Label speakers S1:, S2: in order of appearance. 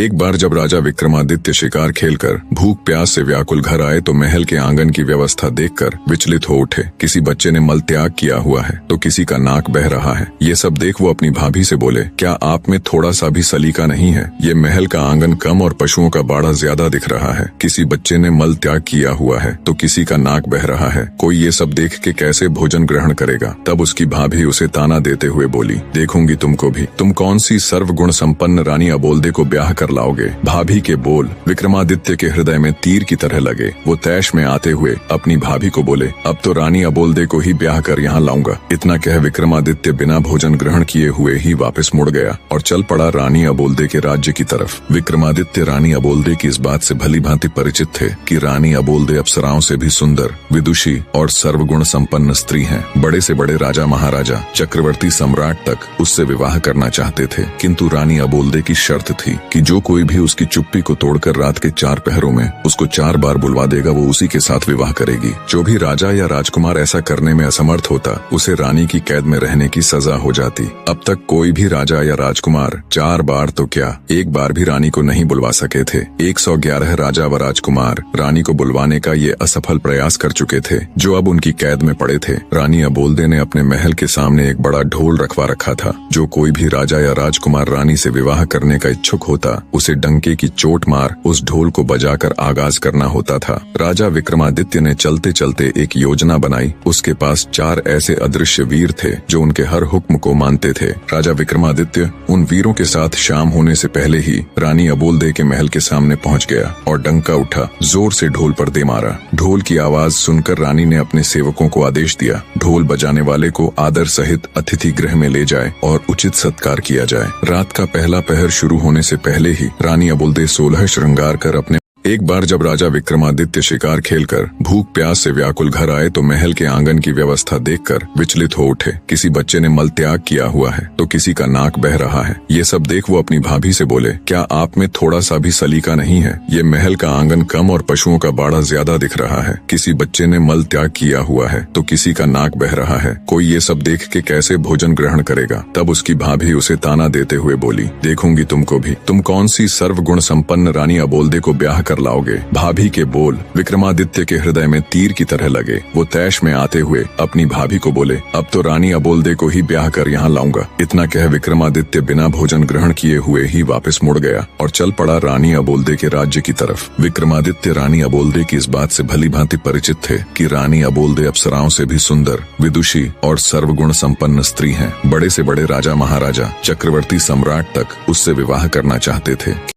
S1: एक बार जब राजा विक्रमादित्य शिकार खेलकर भूख प्यास से व्याकुल घर आए तो महल के आंगन की व्यवस्था देखकर विचलित हो उठे। किसी बच्चे ने मल त्याग किया हुआ है तो किसी का नाक बह रहा है। ये सब देख वो अपनी भाभी से बोले, क्या आप में थोड़ा सा भी सलीका नहीं है? ये महल का आंगन कम और पशुओं का बाड़ा ज्यादा दिख रहा है। किसी बच्चे ने मल त्याग किया हुआ है तो किसी का नाक बह रहा है। कोई ये सब देख के कैसे भोजन ग्रहण करेगा? तब उसकी भाभी उसे ताना देते हुए बोली, देखूंगी तुमको भी। तुम कौन सी सर्वगुण संपन्न रानी अबोल्दे को ब्याह कर लाओगे? भाभी के बोल विक्रमादित्य के हृदय में तीर की तरह लगे। वो तैश में आते हुए अपनी भाभी को बोले, अब तो रानी अबोल्दे को ही ब्याह कर यहाँ लाऊंगा। इतना कह विक्रमादित्य बिना भोजन ग्रहण किए हुए ही वापस मुड़ गया और चल पड़ा रानी अबोल्दे के राज्य की तरफ। विक्रमादित्य रानी अबोल्दे की इस बात से भली भांति परिचित थे कि रानी अबोल्दे अप्सराओं से भी सुंदर, विदुषी और सर्वगुण संपन्न स्त्री हैं। बड़े से बड़े राजा महाराजा, चक्रवर्ती सम्राट तक उससे विवाह करना चाहते थे, किंतु रानी अबोल्दे की शर्त थी कि जो कोई भी उसकी चुप्पी को तोड़कर रात के 4 पहरों में उसको 4 बार बुलवा देगा, वो उसी के साथ विवाह करेगी। जो भी राजा या राजकुमार ऐसा करने में असमर्थ होता, उसे रानी की कैद में रहने की सजा हो जाती। अब तक कोई भी राजा या राजकुमार 4 बार तो क्या, 1 बार भी रानी को नहीं बुलवा सके थे। 111 राजा व राजकुमार रानी को बुलवाने का ये असफल प्रयास कर चुके थे, जो अब उनकी कैद में पड़े थे। रानी अबोल्दे ने अपने महल के सामने एक बड़ा ढोल रखवा रखा था। जो कोई भी राजा या राजकुमार रानी से विवाह करने का इच्छुक होता, उसे डंके की चोट मार उस ढोल को बजाकर आगाज करना होता था। राजा विक्रमादित्य ने चलते चलते एक योजना बनाई। उसके पास 4 ऐसे अदृश्य वीर थे जो उनके हर हुक्म को मानते थे। राजा विक्रमादित्य उन वीरों के साथ शाम होने से पहले ही रानी अबोल्दे के महल के सामने पहुंच गया और डंका उठा, जोर से ढोल पर दे मारा। ढोल की आवाज सुनकर रानी ने अपने सेवकों को आदेश दिया, ढोल बजाने वाले को आदर सहित अतिथि गृह में ले जाए और उचित सत्कार किया जाए। रात का पहला पहर शुरू होने से पहले ही रानी अबोल्दे 16 श्रृंगार कर अपने एक बार जब राजा विक्रमादित्य शिकार खेलकर भूख प्यास से व्याकुल घर आए तो महल के आंगन की व्यवस्था देखकर विचलित हो उठे। किसी बच्चे ने मल त्याग किया हुआ है तो किसी का नाक बह रहा है। ये सब देख वो अपनी भाभी से बोले, क्या आप में थोड़ा सा भी सलीका नहीं है? ये महल का आंगन कम और पशुओं का बाड़ा ज्यादा दिख रहा है। किसी बच्चे ने मल त्याग किया हुआ है तो किसी का नाक बह रहा है। कोई ये सब देख के कैसे भोजन ग्रहण करेगा? तब उसकी भाभी उसे ताना देते हुए बोली, देखूंगी तुमको भी। तुम कौन सी सर्वगुण संपन्न रानी अबोल्दे को ब्याह लाओगे? भाभी के बोल विक्रमादित्य के हृदय में तीर की तरह लगे। वो तैश में आते हुए अपनी भाभी को बोले, अब तो रानी अबोल्दे को ही ब्याह कर यहाँ लाऊंगा। इतना कह विक्रमादित्य बिना भोजन ग्रहण किए हुए ही वापस मुड़ गया और चल पड़ा रानी अबोल्दे के राज्य की तरफ। विक्रमादित्य रानी अबोल्दे की इस बात से भली भांति परिचित थे कि रानी अबोल्दे अप्सराओं से भी सुंदर, विदुषी और सर्वगुण संपन्न स्त्री हैं। बड़े से बड़े राजा महाराजा, चक्रवर्ती सम्राट तक उससे विवाह करना चाहते थे।